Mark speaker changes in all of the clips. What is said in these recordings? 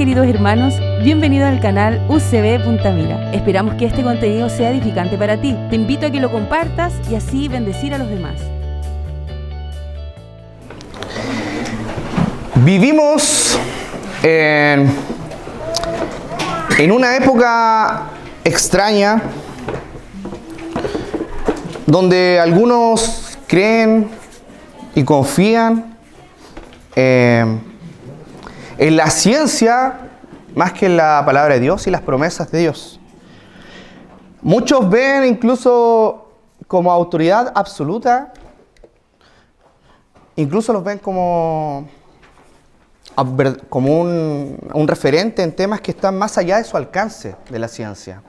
Speaker 1: queridos hermanos, bienvenidos al canal UCB Punta Mira. Esperamos que este contenido sea edificante para ti. Te invito a que lo compartas y así bendecir a los demás.
Speaker 2: Vivimos en una época extraña donde algunos creen y confían en la ciencia más que en la palabra de Dios y las promesas de Dios. Muchos ven incluso como autoridad absoluta, incluso los ven como un referente en temas que están más allá de su alcance de la ciencia.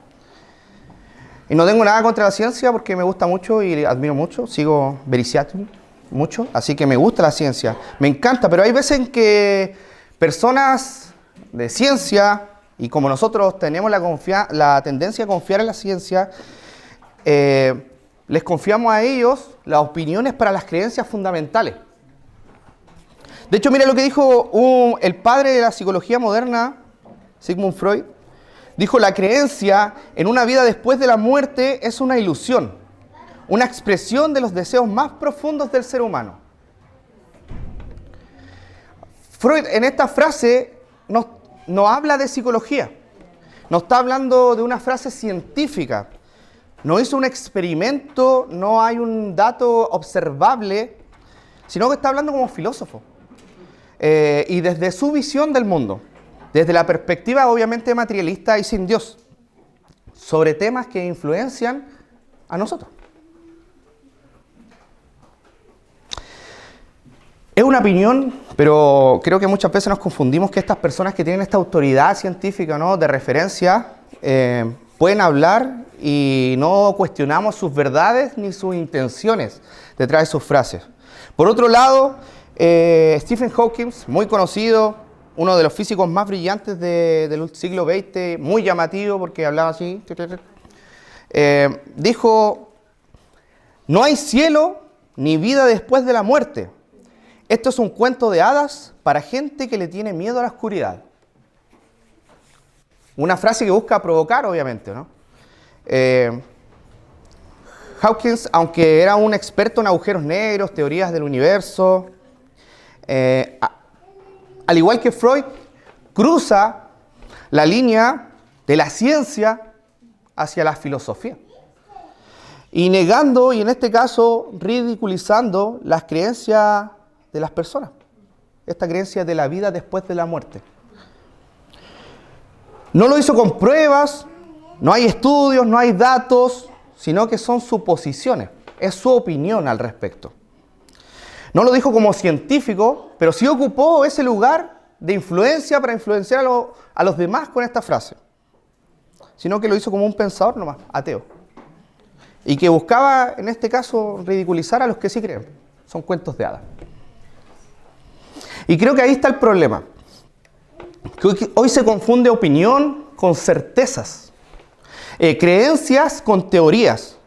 Speaker 2: Y no tengo nada contra la ciencia porque me gusta mucho y admiro mucho, sigo Vericiatum mucho, así que me gusta la ciencia, me encanta, pero hay veces en que personas de ciencia, y como nosotros tenemos la tendencia a confiar en la ciencia, les confiamos a ellos las opiniones para las creencias fundamentales. De hecho, mira lo que dijo el padre de la psicología moderna, Sigmund Freud. Dijo: la creencia en una vida después de la muerte es una ilusión, una expresión de los deseos más profundos del ser humano. Freud en esta frase no habla de psicología, no está hablando de una frase científica, no hizo un experimento, no hay un dato observable, sino que está hablando como filósofo. Y desde su visión del mundo, desde la perspectiva obviamente materialista y sin Dios, sobre temas que influencian a nosotros. Es una opinión, pero creo que muchas veces nos confundimos que estas personas que tienen esta autoridad científica, ¿no?, de referencia, pueden hablar y no cuestionamos sus verdades ni sus intenciones detrás de sus frases. Por otro lado, Stephen Hawking, muy conocido, uno de los físicos más brillantes del siglo XX, muy llamativo porque hablaba así, dijo: no hay cielo ni vida después de la muerte. Esto es un cuento de hadas para gente que le tiene miedo a la oscuridad. Una frase que busca provocar, obviamente, ¿no? Hawkins, aunque era un experto en agujeros negros, teorías del universo, al igual que Freud, cruza la línea de la ciencia hacia la filosofía. Y negando, y en este caso ridiculizando, las creencias de las personas. Esta creencia de la vida después de la muerte. No lo hizo con pruebas, no hay estudios, no hay datos, sino que son suposiciones. Es su opinión al respecto. No lo dijo como científico, pero sí ocupó ese lugar de influencia para influenciar a los demás con esta frase. Sino que lo hizo como un pensador nomás, ateo. Y que buscaba, en este caso, ridiculizar a los que sí creen. Son cuentos de hadas. Y creo que ahí está el problema. Que hoy se confunde opinión con certezas, creencias con teorías.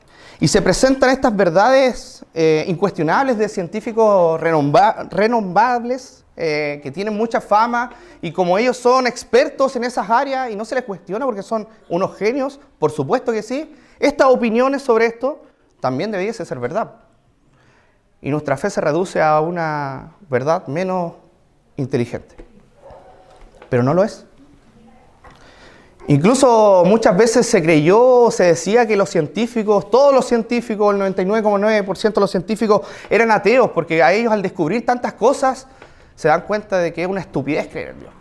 Speaker 2: Y se presentan estas verdades incuestionables de científicos renombrables que tienen mucha fama, y como ellos son expertos en esas áreas y no se les cuestiona porque son unos genios, por supuesto que sí, estas opiniones sobre esto también debiese ser verdad. Y nuestra fe se reduce a una verdad menos inteligente. Pero no lo es. Incluso muchas veces se creyó, se decía que los científicos, todos los científicos, el 99,9% de los científicos eran ateos, porque a ellos al descubrir tantas cosas se dan cuenta de que es una estupidez creer en Dios.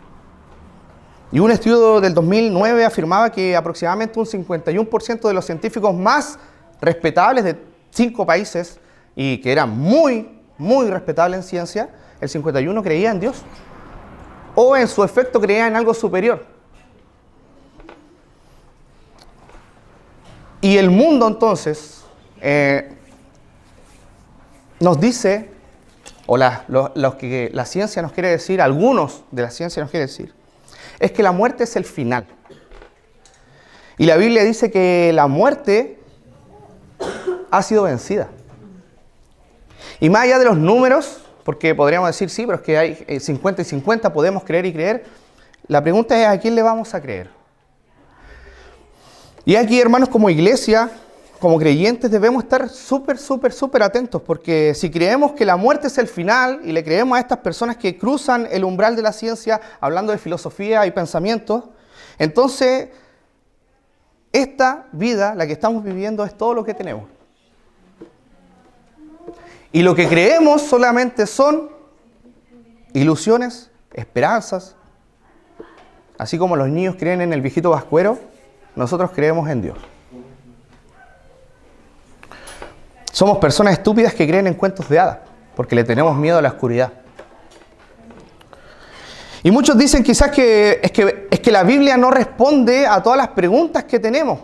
Speaker 2: Y un estudio del 2009 afirmaba que aproximadamente un 51% de los científicos más respetables de 5 países, y que eran muy, muy respetables en ciencia, el 51% creía en Dios. O en su efecto creía en algo superior. Y el mundo entonces nos dice, o lo que la ciencia nos quiere decir, algunos de la ciencia nos quiere decir, es que la muerte es el final. Y la Biblia dice que la muerte ha sido vencida. Y más allá de los números, porque podríamos decir sí, pero es que hay 50 y 50, podemos creer y creer, La pregunta es, ¿a quién le vamos a creer? Y aquí, hermanos, como iglesia, como creyentes, debemos estar súper atentos, porque si creemos que la muerte es el final y le creemos a estas personas que cruzan el umbral de la ciencia hablando de filosofía y pensamientos, entonces esta vida, la que estamos viviendo, es todo lo que tenemos. Y lo que creemos solamente son ilusiones, esperanzas. Así como los niños creen en el viejito vascuero, nosotros creemos en Dios. Somos personas estúpidas que creen en cuentos de hadas, porque le tenemos miedo a la oscuridad. Y muchos dicen quizás que es que la Biblia no responde a todas las preguntas que tenemos.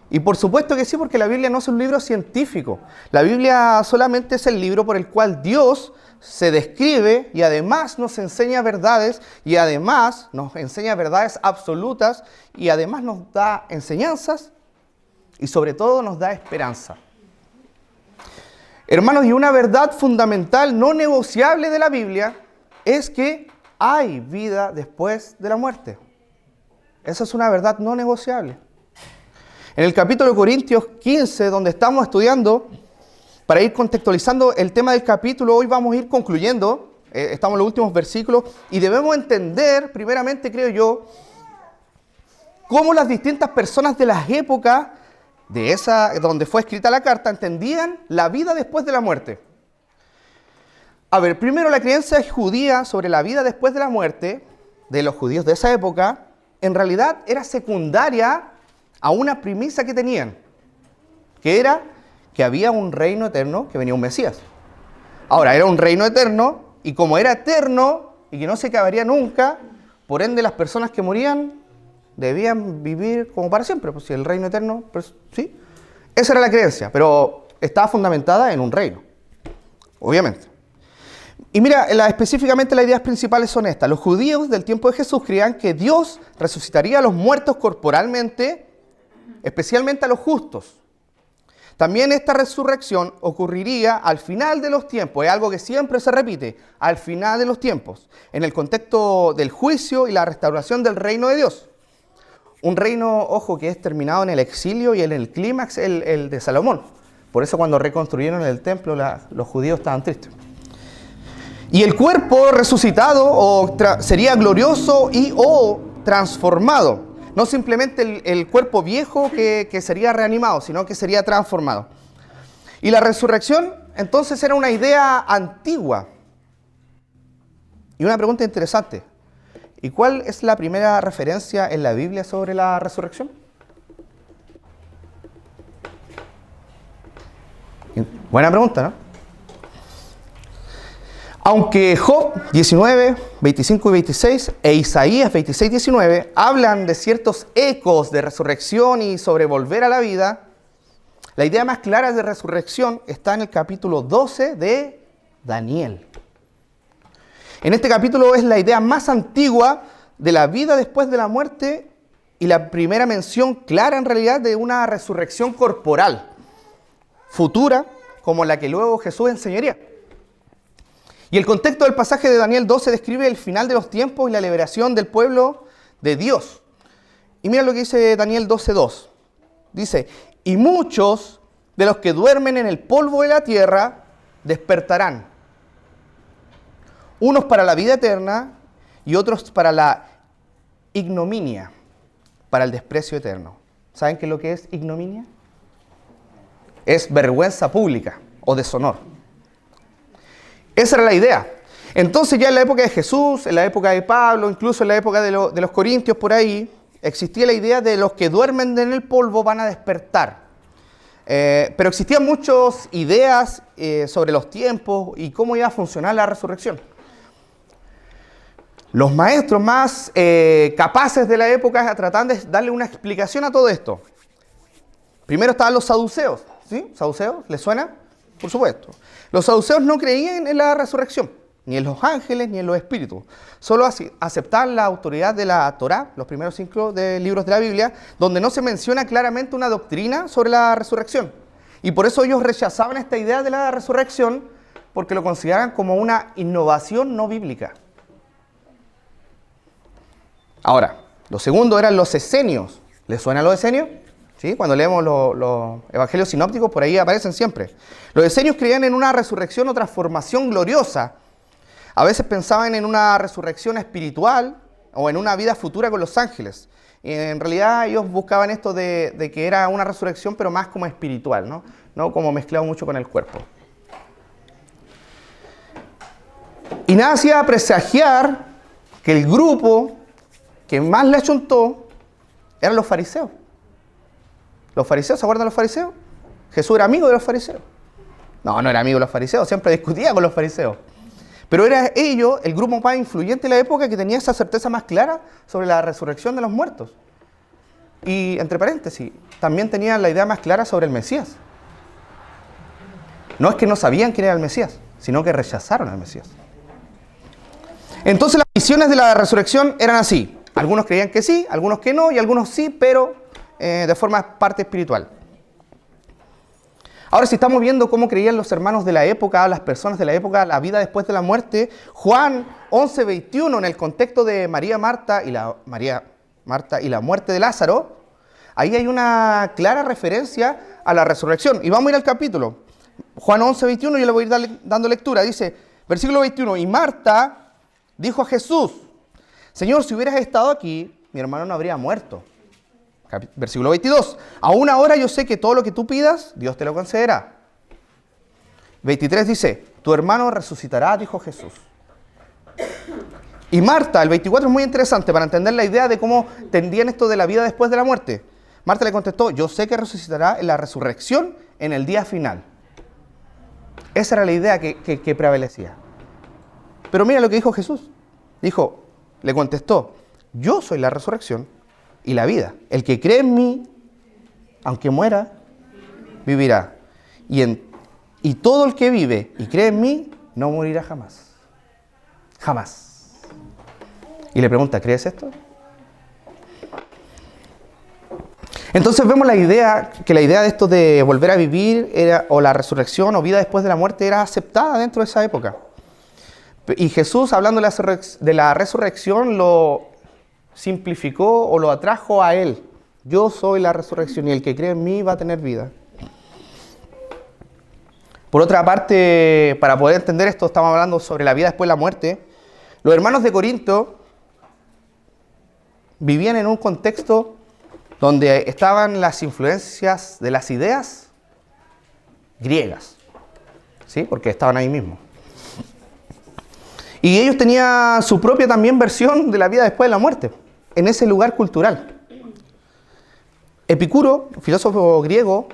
Speaker 2: Y por supuesto que sí, porque la Biblia no es un libro científico. La Biblia solamente es el libro por el cual Dios se describe y además nos enseña verdades, y además nos enseña verdades absolutas, y además nos da enseñanzas, y sobre todo nos da esperanza. Hermanos, y una verdad fundamental, no negociable de la Biblia, es que hay vida después de la muerte. Esa es una verdad no negociable. En el capítulo de Corintios 15, donde estamos estudiando, para ir contextualizando el tema del capítulo, hoy vamos a ir concluyendo, estamos en los últimos versículos, y debemos entender, primeramente creo yo, cómo las distintas personas de las épocas de esa donde fue escrita la carta entendían la vida después de la muerte. A ver, primero la creencia judía sobre la vida después de la muerte de los judíos de esa época, en realidad era secundaria a una premisa que tenían, que era que había un reino eterno, que venía un Mesías. Ahora, era un reino eterno, y como era eterno y que no se acabaría nunca, por ende las personas que morían debían vivir como para siempre, pues si el reino eterno, pues, sí. Esa era la creencia, pero estaba fundamentada en un reino, obviamente. Y mira, específicamente las ideas principales son estas. Los judíos del tiempo de Jesús creían que Dios resucitaría a los muertos corporalmente, especialmente a los justos. También esta resurrección ocurriría al final de los tiempos, es algo que siempre se repite, al final de los tiempos, en el contexto del juicio y la restauración del reino de Dios. Un reino, ojo, que es terminado en el exilio y en el clímax, el de Salomón. Por eso cuando reconstruyeron el templo, los judíos estaban tristes. Y el cuerpo resucitado sería glorioso o transformado. No simplemente el cuerpo viejo que sería reanimado, sino que sería transformado. Y la resurrección, entonces, era una idea antigua. Y una pregunta interesante. ¿Y cuál es la primera referencia en la Biblia sobre la resurrección? Buena pregunta, ¿no? Aunque Job 19, 25 y 26 e Isaías 26, 19 hablan de ciertos ecos de resurrección y sobre volver a la vida, la idea más clara de resurrección está en el capítulo 12 de Daniel. En este capítulo es la idea más antigua de la vida después de la muerte y la primera mención clara en realidad de una resurrección corporal, futura, como la que luego Jesús enseñaría. Y el contexto del pasaje de Daniel 12 describe el final de los tiempos y la liberación del pueblo de Dios. Y mira lo que dice Daniel 12:2. Dice, y muchos de los que duermen en el polvo de la tierra despertarán. Unos para la vida eterna y otros para la ignominia, para el desprecio eterno. ¿Saben qué es lo que es ignominia? Es vergüenza pública o deshonor. Esa era la idea. Entonces ya en la época de Jesús, en la época de Pablo, incluso en la época de los corintios por ahí, existía la idea de los que duermen en el polvo van a despertar. Pero existían muchas ideas sobre los tiempos y cómo iba a funcionar la resurrección. Los maestros más capaces de la época trataban de darle una explicación a todo esto. Primero estaban los saduceos, ¿sí? ¿Saduceos? ¿Les suena? Por supuesto. Los saduceos no creían en la resurrección, ni en los ángeles, ni en los espíritus. Solo aceptaban la autoridad de la Torá, los primeros 5 libros de la Biblia, donde no se menciona claramente una doctrina sobre la resurrección. Y por eso ellos rechazaban esta idea de la resurrección, porque lo consideraban como una innovación no bíblica. Ahora, lo segundo eran los esenios. ¿Les suena los esenios? ¿Sí? Cuando leemos los evangelios sinópticos, por ahí aparecen siempre. Los esenios creían en una resurrección o transformación gloriosa. A veces pensaban en una resurrección espiritual o en una vida futura con los ángeles. En realidad ellos buscaban esto de que era una resurrección, pero más como espiritual, ¿no? No como mezclado mucho con el cuerpo. Y nada hacía presagiar que el grupo que más le achuntó eran los fariseos. Los fariseos, ¿se acuerdan de los fariseos? Jesús era amigo de los fariseos. No era amigo de los fariseos, siempre discutía con los fariseos. Pero era ellos el grupo más influyente de la época que tenía esa certeza más clara sobre la resurrección de los muertos. Y, entre paréntesis, también tenían la idea más clara sobre el Mesías. No es que no sabían quién era el Mesías, sino que rechazaron al Mesías. Entonces las visiones de la resurrección eran así. Algunos creían que sí, algunos que no, y algunos sí, pero de forma parte espiritual. Ahora, si estamos viendo cómo creían los hermanos de la época, las personas de la época, la vida después de la muerte, Juan 11:21, en el contexto de María, Marta y la muerte de Lázaro, ahí hay una clara referencia a la resurrección. Y vamos a ir al capítulo. Juan 11:21, yo le voy a ir dando lectura. Dice, versículo 21, y Marta dijo a Jesús, Señor, si hubieras estado aquí, mi hermano no habría muerto. Versículo 22. Aún ahora yo sé que todo lo que tú pidas, Dios te lo concederá. 23 dice, tu hermano resucitará, dijo Jesús. Y Marta, el 24 es muy interesante para entender la idea de cómo entendían esto de la vida después de la muerte. Marta le contestó, yo sé que resucitará en la resurrección en el día final. Esa era la idea que prevalecía. Pero mira lo que dijo Jesús. Le contestó, yo soy la resurrección y la vida. El que cree en mí, aunque muera, vivirá. Y todo el que vive y cree en mí, no morirá jamás. Jamás. Y le pregunta, ¿crees esto? Entonces vemos la idea de esto de volver a vivir o la resurrección o vida después de la muerte era aceptada dentro de esa época. Y Jesús, hablando de la resurrección, lo simplificó o lo atrajo a Él. Yo soy la resurrección y el que cree en mí va a tener vida. Por otra parte, para poder entender esto, estamos hablando sobre la vida después de la muerte. Los hermanos de Corinto vivían en un contexto donde estaban las influencias de las ideas griegas, ¿sí? Porque estaban ahí mismo. Y ellos tenían su propia también versión de la vida después de la muerte, en ese lugar cultural. Epicuro, filósofo griego,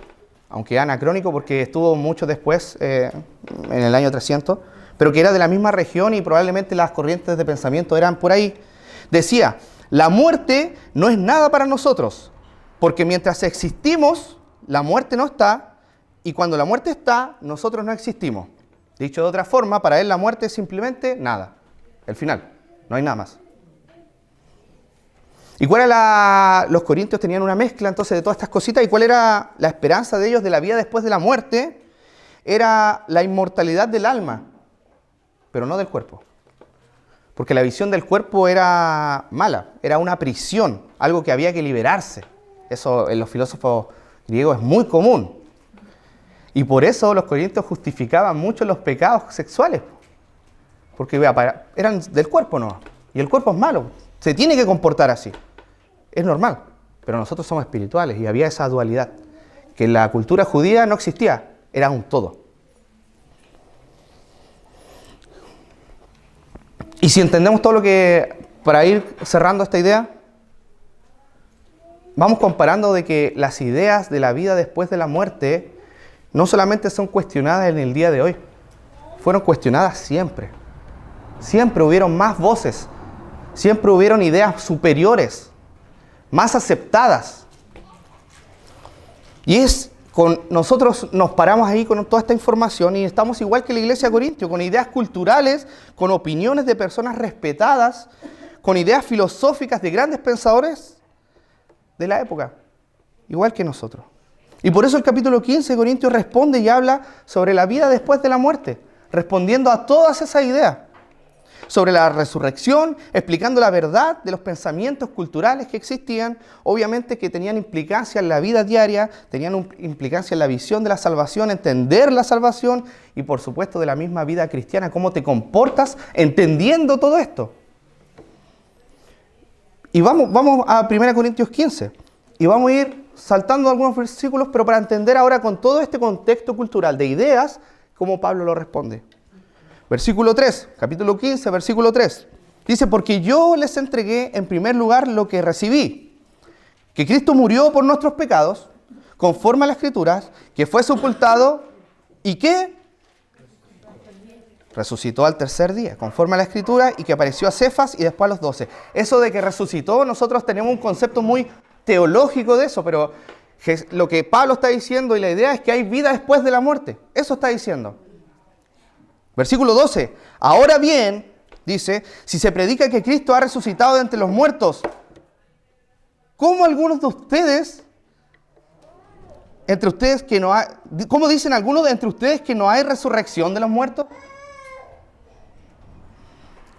Speaker 2: aunque anacrónico porque estuvo mucho después, en el año 300, pero que era de la misma región y probablemente las corrientes de pensamiento eran por ahí, decía, la muerte no es nada para nosotros, porque mientras existimos, la muerte no está, y cuando la muerte está, nosotros no existimos. Dicho de otra forma, para él la muerte es simplemente nada, el final, no hay nada más. ¿Y cuál era los corintios tenían una mezcla entonces de todas estas cositas? ¿Y cuál era la esperanza de ellos de la vida después de la muerte? Era la inmortalidad del alma, pero no del cuerpo. Porque la visión del cuerpo era mala, era una prisión, algo que había que liberarse. Eso en los filósofos griegos es muy común. Y por eso los corintios justificaban mucho los pecados sexuales. Porque eran del cuerpo, ¿no? Y el cuerpo es malo, se tiene que comportar así. Es normal, pero nosotros somos espirituales y había esa dualidad. Que en la cultura judía no existía, era un todo. Y si entendemos todo lo que, para ir cerrando esta idea, vamos comparando de que las ideas de la vida después de la muerte no solamente son cuestionadas en el día de hoy, fueron cuestionadas siempre. Siempre hubieron más voces, siempre hubieron ideas superiores, más aceptadas. Y nosotros nos paramos ahí con toda esta información y estamos igual que la iglesia de Corintio, con ideas culturales, con opiniones de personas respetadas, con ideas filosóficas de grandes pensadores de la época, igual que nosotros. Y por eso el capítulo 15 de Corintios responde y habla sobre la vida después de la muerte, respondiendo a todas esas ideas. sobre la resurrección, explicando la verdad de los pensamientos culturales que existían, obviamente que tenían implicancia en la vida diaria, tenían implicancia en la visión de la salvación, entender la salvación y por supuesto de la misma vida cristiana, cómo te comportas entendiendo todo esto. Y vamos a 1 Corintios 15 y vamos a ir saltando algunos versículos, pero para entender ahora con todo este contexto cultural de ideas, cómo Pablo lo responde. Versículo 3, capítulo 15, versículo 3. Dice, porque yo les entregué en primer lugar lo que recibí, que Cristo murió por nuestros pecados, conforme a las Escrituras, que fue sepultado y que resucitó al tercer día, conforme a la Escritura, y que apareció a Cefas y después a los 12. Eso de que resucitó, nosotros tenemos un concepto muy teológico de eso, pero lo que Pablo está diciendo y la idea es que hay vida después de la muerte. Eso está diciendo. Versículo 12. Ahora bien, dice, si se predica que Cristo ha resucitado de entre los muertos, ¿cómo algunos de ustedes, cómo dicen algunos de entre ustedes que no hay resurrección de los muertos?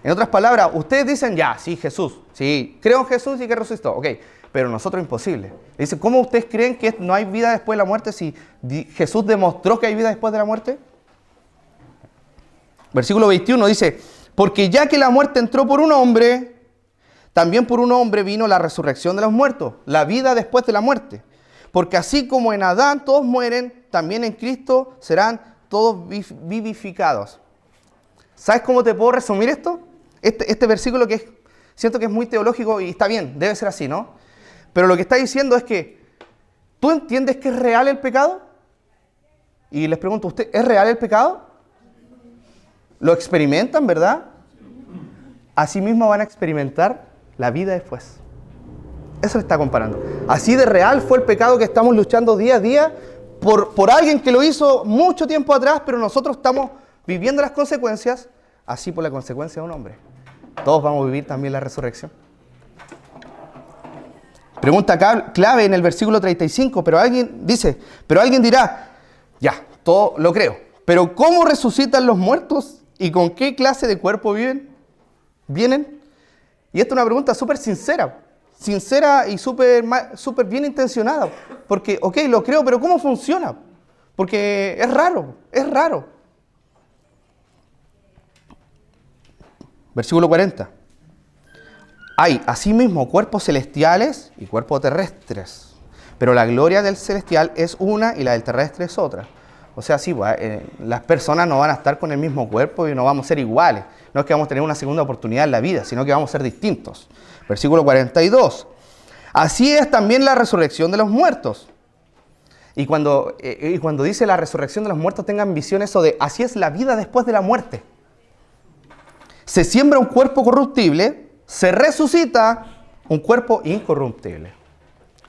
Speaker 2: En otras palabras, ustedes dicen, ya, sí, Jesús, sí, creo en Jesús y que resucitó, ok, pero nosotros imposible. Dicen, ¿cómo ustedes creen que no hay vida después de la muerte si Jesús demostró que hay vida después de la muerte? Versículo 21 dice, porque ya que la muerte entró por un hombre, también por un hombre vino la resurrección de los muertos, la vida después de la muerte. Porque así como en Adán todos mueren, también en Cristo serán todos vivificados. ¿Sabes cómo te puedo resumir esto? Este versículo siento que es muy teológico y está bien, debe ser así, ¿no? Pero lo que está diciendo es que, ¿tú entiendes que es real el pecado? Y les pregunto a usted, ¿es real el pecado? ¿Lo experimentan, verdad? Asimismo van a experimentar la vida después. Eso le está comparando. Así de real fue el pecado que estamos luchando día a día por alguien que lo hizo mucho tiempo atrás, pero nosotros estamos viviendo las consecuencias, así por la consecuencia de un hombre. Todos vamos a vivir también la resurrección. Pregunta clave en el versículo 35, pero alguien dirá, ya, todo lo creo, pero ¿cómo resucitan los muertos? ¿Y con qué clase de cuerpo vienen? Y esta es una pregunta súper sincera y súper bien intencionada. Porque, ok, lo creo, pero ¿cómo funciona? Porque es raro. Versículo 40. Hay asimismo cuerpos celestiales y cuerpos terrestres, pero la gloria del celestial es una y la del terrestre es otra. O sea, sí, las personas no van a estar con el mismo cuerpo y no vamos a ser iguales. No es que vamos a tener una segunda oportunidad en la vida, sino que vamos a ser distintos. Versículo 42. Así es también la resurrección de los muertos. Y cuando dice la resurrección de los muertos, tengan visión eso de así es la vida después de la muerte. Se siembra un cuerpo corruptible, se resucita un cuerpo incorruptible.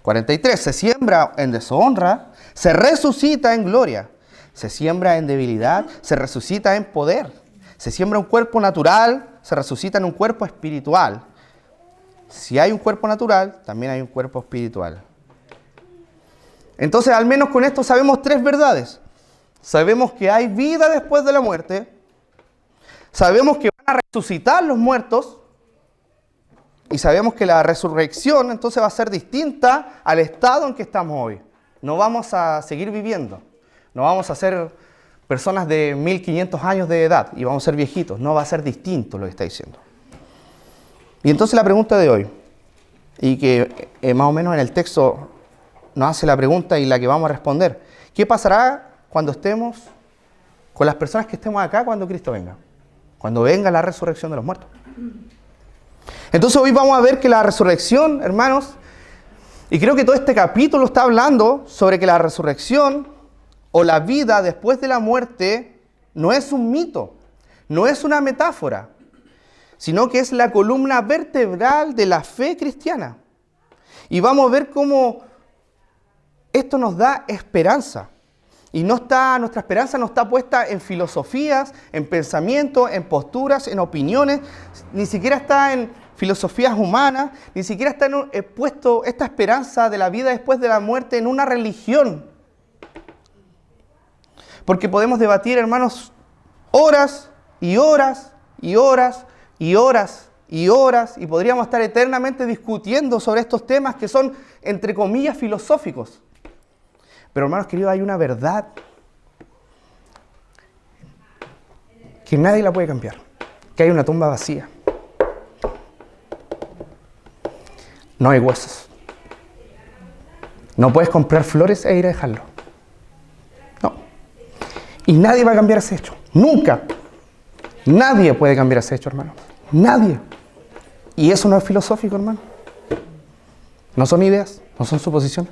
Speaker 2: 43. Se siembra en deshonra, se resucita en gloria. Se siembra en debilidad, se resucita en poder. Se siembra un cuerpo natural, se resucita en un cuerpo espiritual. Si hay un cuerpo natural, también hay un cuerpo espiritual. Entonces, al menos con esto sabemos tres verdades. Sabemos que hay vida después de la muerte. Sabemos que van a resucitar los muertos. Y sabemos que la resurrección entonces va a ser distinta al estado en que estamos hoy. No vamos a seguir viviendo. No vamos a ser personas de 1500 años de edad y vamos a ser viejitos. No va a ser distinto lo que está diciendo. Y entonces la pregunta de hoy, y que más o menos en el texto nos hace la pregunta y la que vamos a responder. ¿Qué pasará cuando estemos con las personas que estemos acá cuando Cristo venga? Cuando venga la resurrección de los muertos. Entonces hoy vamos a ver que la resurrección, hermanos, y creo que todo este capítulo está hablando sobre que la resurrección o la vida después de la muerte no es un mito, no es una metáfora, sino que es la columna vertebral de la fe cristiana. Y vamos a ver cómo esto nos da esperanza. Y nuestra esperanza no está puesta en filosofías, en pensamientos, en posturas, en opiniones, ni siquiera está en filosofías humanas, ni siquiera está puesto esta esperanza de la vida después de la muerte en una religión. Porque podemos debatir, hermanos, horas y horas y horas y horas y horas, y podríamos estar eternamente discutiendo sobre estos temas que son, entre comillas, filosóficos. Pero hermanos queridos, hay una verdad que nadie la puede cambiar, que hay una tumba vacía. No hay huesos. No puedes comprar flores e ir a dejarlo. No. Y nadie va a cambiar ese hecho. Nunca. Nadie puede cambiar ese hecho, hermano. Nadie. Y eso no es filosófico, hermano. No son ideas, no son suposiciones.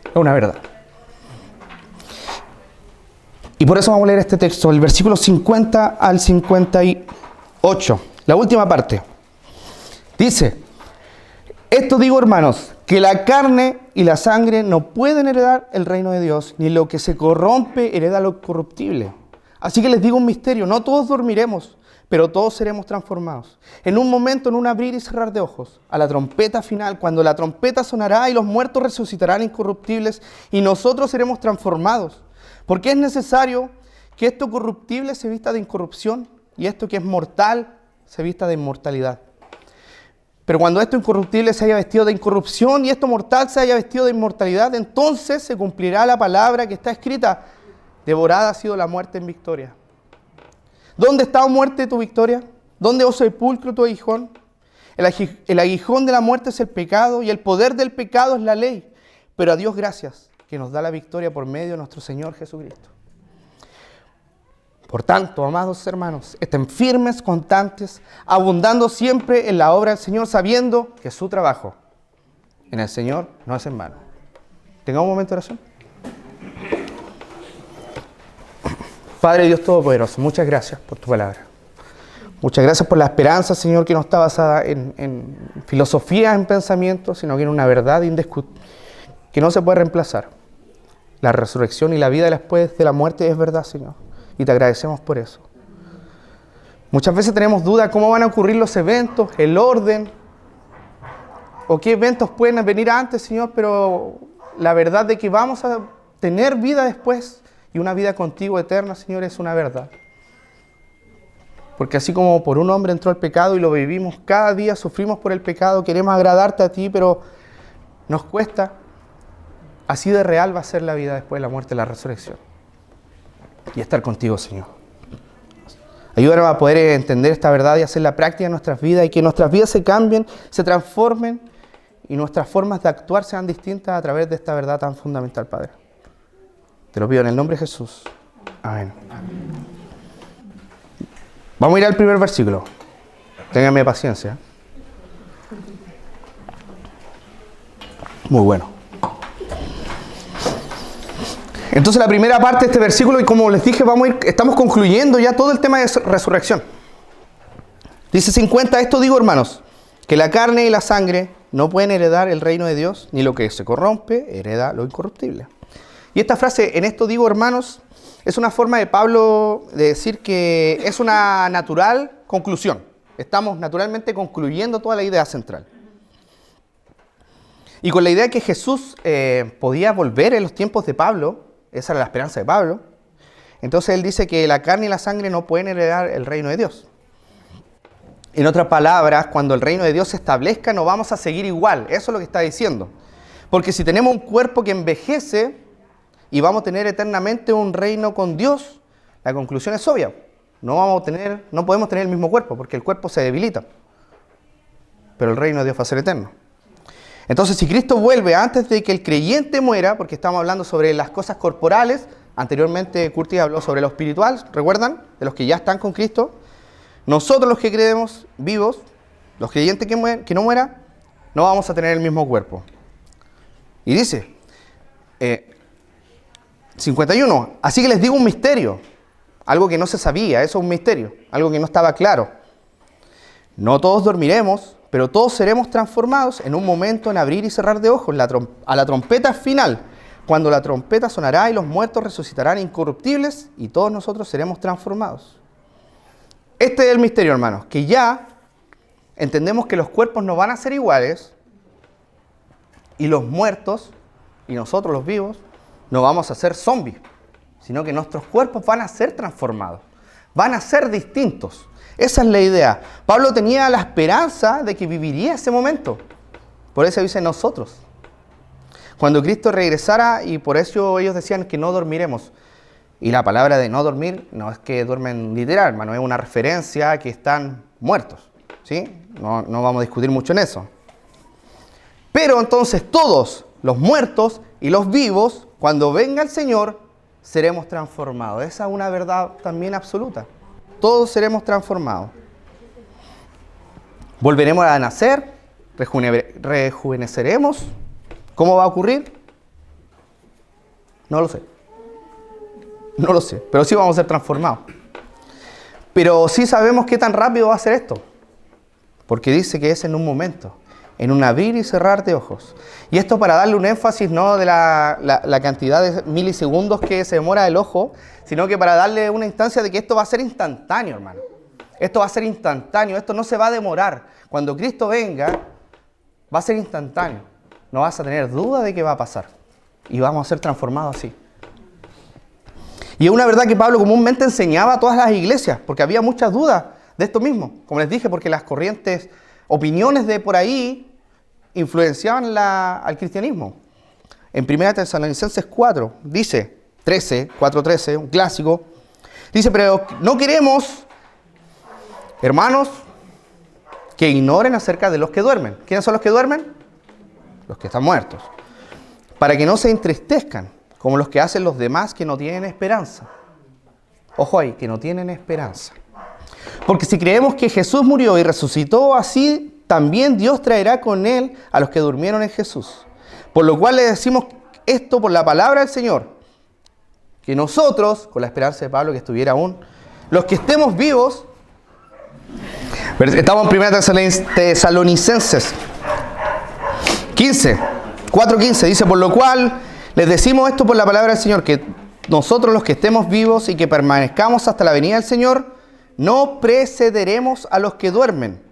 Speaker 2: Es una verdad. Y por eso vamos a leer este texto, el versículo 50 al 58. La última parte. Dice: esto digo, hermanos, que la carne y la sangre no pueden heredar el reino de Dios, ni lo que se corrompe hereda lo corruptible. Así que les digo un misterio: no todos dormiremos, pero todos seremos transformados. En un momento, en un abrir y cerrar de ojos, a la trompeta final, cuando la trompeta sonará y los muertos resucitarán incorruptibles y nosotros seremos transformados. Porque es necesario que esto corruptible se vista de incorrupción y esto que es mortal se vista de inmortalidad. Pero cuando esto incorruptible se haya vestido de incorrupción y esto mortal se haya vestido de inmortalidad, entonces se cumplirá la palabra que está escrita: devorada ha sido la muerte en victoria. ¿Dónde está, oh muerte, tu victoria? ¿Dónde, oh sepulcro, tu aguijón? El aguijón de la muerte es el pecado y el poder del pecado es la ley. Pero a Dios gracias, que nos da la victoria por medio de nuestro Señor Jesucristo. Por tanto, amados hermanos, estén firmes, constantes, abundando siempre en la obra del Señor, sabiendo que su trabajo en el Señor no es en vano. Tengamos un momento de oración. Padre Dios Todopoderoso, muchas gracias por tu palabra. Muchas gracias por la esperanza, Señor, que no está basada en filosofías, en pensamientos, sino que en una verdad indiscutible que no se puede reemplazar. La resurrección y la vida después de la muerte es verdad, Señor. Y te agradecemos por eso. Muchas veces tenemos dudas cómo van a ocurrir los eventos, el orden, o qué eventos pueden venir antes, Señor, pero la verdad de que vamos a tener vida después y una vida contigo eterna, Señor, es una verdad. Porque así como por un hombre entró el pecado y lo vivimos cada día, sufrimos por el pecado, queremos agradarte a ti, pero nos cuesta. Así de real va a ser la vida después de la muerte y la resurrección. Y estar contigo, Señor. Ayúdanos a poder entender esta verdad y hacerla práctica en nuestras vidas y que nuestras vidas se cambien, se transformen y nuestras formas de actuar sean distintas a través de esta verdad tan fundamental, Padre. Te lo pido en el nombre de Jesús. Amén. Vamos a ir al primer versículo. Ténganme paciencia. Muy bueno. Entonces la primera parte de este versículo, y como les dije, estamos concluyendo ya todo el tema de resurrección. Dice 50, esto digo, hermanos, que la carne y la sangre no pueden heredar el reino de Dios, ni lo que se corrompe hereda lo incorruptible. Y esta frase, en esto digo, hermanos, es una forma de Pablo de decir que es una natural conclusión. Estamos naturalmente concluyendo toda la idea central. Y con la idea de que Jesús podía volver en los tiempos de Pablo, esa era la esperanza de Pablo, entonces él dice que la carne y la sangre no pueden heredar el reino de Dios. En otras palabras, cuando el reino de Dios se establezca, no vamos a seguir igual. Eso es lo que está diciendo. Porque si tenemos un cuerpo que envejece y vamos a tener eternamente un reino con Dios, la conclusión es obvia. No podemos tener el mismo cuerpo, porque el cuerpo se debilita. Pero el reino de Dios va a ser eterno. Entonces, si Cristo vuelve antes de que el creyente muera, porque estamos hablando sobre las cosas corporales, anteriormente Curtis habló sobre lo espiritual, ¿recuerdan? De los que ya están con Cristo. Nosotros los que creemos vivos, los creyentes que no mueran, no vamos a tener el mismo cuerpo. Y dice, 51, así que les digo un misterio, algo que no se sabía, eso es un misterio, algo que no estaba claro. No todos dormiremos, pero todos seremos transformados en un momento, en abrir y cerrar de ojos, a la trompeta final, cuando la trompeta sonará y los muertos resucitarán incorruptibles y todos nosotros seremos transformados. Este es el misterio, hermanos, que ya entendemos que los cuerpos no van a ser iguales y los muertos y nosotros los vivos no vamos a ser zombies, sino que nuestros cuerpos van a ser transformados. van a ser distintos. Esa es la idea. Pablo tenía la esperanza de que viviría ese momento. Por eso dice nosotros. Cuando Cristo regresara, y por eso ellos decían que no dormiremos. Y la palabra de no dormir no es que duermen literal, hermano, es una referencia a que están muertos. ¿Sí? No vamos a discutir mucho en eso. Pero entonces todos, los muertos y los vivos, cuando venga el Señor, seremos transformados. Esa es una verdad también absoluta. Todos seremos transformados. Volveremos a nacer, rejuveneceremos. ¿Cómo va a ocurrir? No lo sé. No lo sé, pero sí vamos a ser transformados. Pero sí sabemos qué tan rápido va a ser esto. Porque dice que es en un momento, en un abrir y cerrar de ojos. Y esto para darle un énfasis no de la cantidad de milisegundos que se demora el ojo, sino que para darle una instancia de que esto va a ser instantáneo, hermano. Esto va a ser instantáneo, esto no se va a demorar. Cuando Cristo venga, va a ser instantáneo. No vas a tener duda de que va a pasar. Y vamos a ser transformados así. Y es una verdad que Pablo comúnmente enseñaba a todas las iglesias, porque había muchas dudas de esto mismo. Como les dije, porque las corrientes, opiniones de por ahí, influenciaban al cristianismo. En 1 Tesalonicenses 4, dice, 4:13, un clásico, dice, pero no queremos, hermanos, que ignoren acerca de los que duermen. ¿Quiénes son los que duermen? Los que están muertos. Para que no se entristezcan, como los que hacen los demás que no tienen esperanza. Ojo ahí, que no tienen esperanza. Porque si creemos que Jesús murió y resucitó, así también Dios traerá con Él a los que durmieron en Jesús. Por lo cual le decimos esto por la palabra del Señor, que nosotros, con la esperanza de Pablo que estuviera aún, los que estemos vivos, estamos en 1 Tesalonicenses 4:15, dice, por lo cual les decimos esto por la palabra del Señor, que nosotros los que estemos vivos y que permanezcamos hasta la venida del Señor, no precederemos a los que duermen.